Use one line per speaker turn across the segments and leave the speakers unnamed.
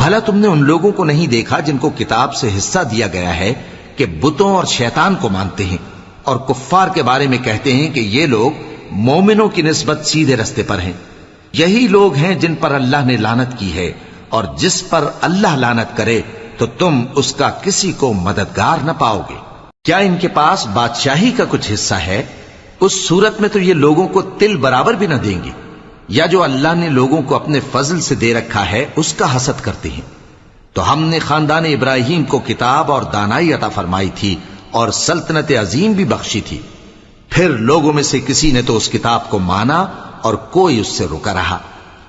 بھلا تم نے ان لوگوں کو نہیں دیکھا جن کو کتاب سے حصہ دیا گیا ہے کہ بتوں اور شیطان کو مانتے ہیں اور کفار کے بارے میں کہتے ہیں کہ یہ لوگ مومنوں کی نسبت سیدھے رستے پر ہیں؟ یہی لوگ ہیں جن پر اللہ نے لعنت کی ہے، اور جس پر اللہ لعنت کرے تو تم اس کا کسی کو مددگار نہ پاؤ گے۔ کیا ان کے پاس بادشاہی کا کچھ حصہ ہے؟ اس صورت میں تو یہ لوگوں کو تل برابر بھی نہ دیں گے۔ یا جو اللہ نے لوگوں کو اپنے فضل سے دے رکھا ہے اس کا حسد کرتے ہیں۔ تو ہم نے خاندان ابراہیم کو کتاب اور دانائی عطا فرمائی تھی اور سلطنت عظیم بھی بخشی تھی۔ پھر لوگوں میں سے کسی نے تو اس کتاب کو مانا اور کوئی اس سے رکا رہا،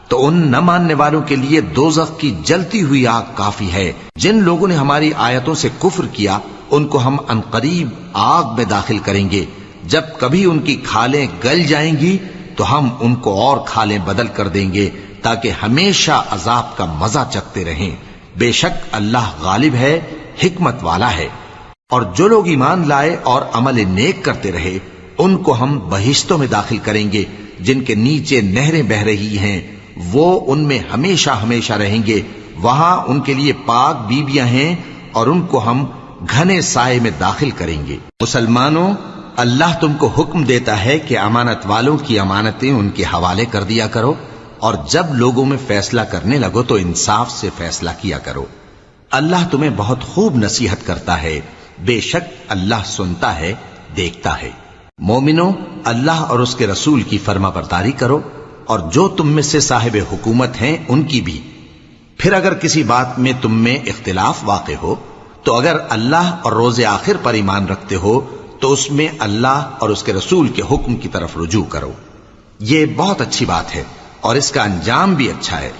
تو ان نہ ماننے والوں کے لیے دوزخ کی جلتی ہوئی آگ کافی ہے۔ جن لوگوں نے ہماری آیتوں سے کفر کیا ان کو ہم عنقریب آگ میں داخل کریں گے۔ جب کبھی ان کی کھالیں گل جائیں گی تو ہم ان کو اور کھالیں بدل کر دیں گے تاکہ ہمیشہ عذاب کا مزہ چکھتے رہیں۔ بے شک اللہ غالب ہے، حکمت والا ہے۔ اور جو لوگ ایمان لائے اور عمل نیک کرتے رہے ان کو ہم بہشتوں میں داخل کریں گے جن کے نیچے نہریں بہ رہی ہیں، وہ ان میں ہمیشہ ہمیشہ رہیں گے۔ وہاں ان کے لیے پاک بیویاں ہیں اور ان کو ہم گھنے سائے میں داخل کریں گے۔ مسلمانوں، اللہ تم کو حکم دیتا ہے کہ امانت والوں کی امانتیں ان کے حوالے کر دیا کرو، اور جب لوگوں میں فیصلہ کرنے لگو تو انصاف سے فیصلہ کیا کرو۔ اللہ تمہیں بہت خوب نصیحت کرتا ہے، بے شک اللہ سنتا ہے، دیکھتا ہے۔ مومنو، اللہ اور اس کے رسول کی فرما برداری کرو، اور جو تم میں سے صاحب حکومت ہیں ان کی بھی۔ پھر اگر کسی بات میں تم میں اختلاف واقع ہو تو اگر اللہ اور روز آخر پر ایمان رکھتے ہو تو اس میں اللہ اور اس کے رسول کے حکم کی طرف رجوع کرو۔ یہ بہت اچھی بات ہے اور اس کا انجام بھی اچھا ہے۔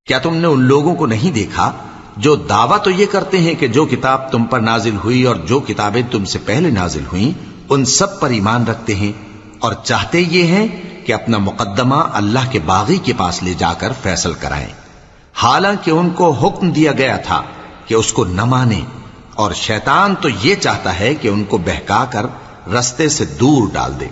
کیا تم نے ان لوگوں کو نہیں دیکھا جو دعویٰ تو یہ کرتے ہیں کہ جو کتاب تم پر نازل ہوئی اور جو کتابیں تم سے پہلے نازل ہوئیں ان سب پر ایمان رکھتے ہیں، اور چاہتے یہ ہیں کہ اپنا مقدمہ اللہ کے باغی کے پاس لے جا کر فیصل کرائیں، حالانکہ ان کو حکم دیا گیا تھا کہ اس کو نہ مانیں، اور شیطان تو یہ چاہتا ہے کہ ان کو بہکا کر رستے سے دور ڈال دے۔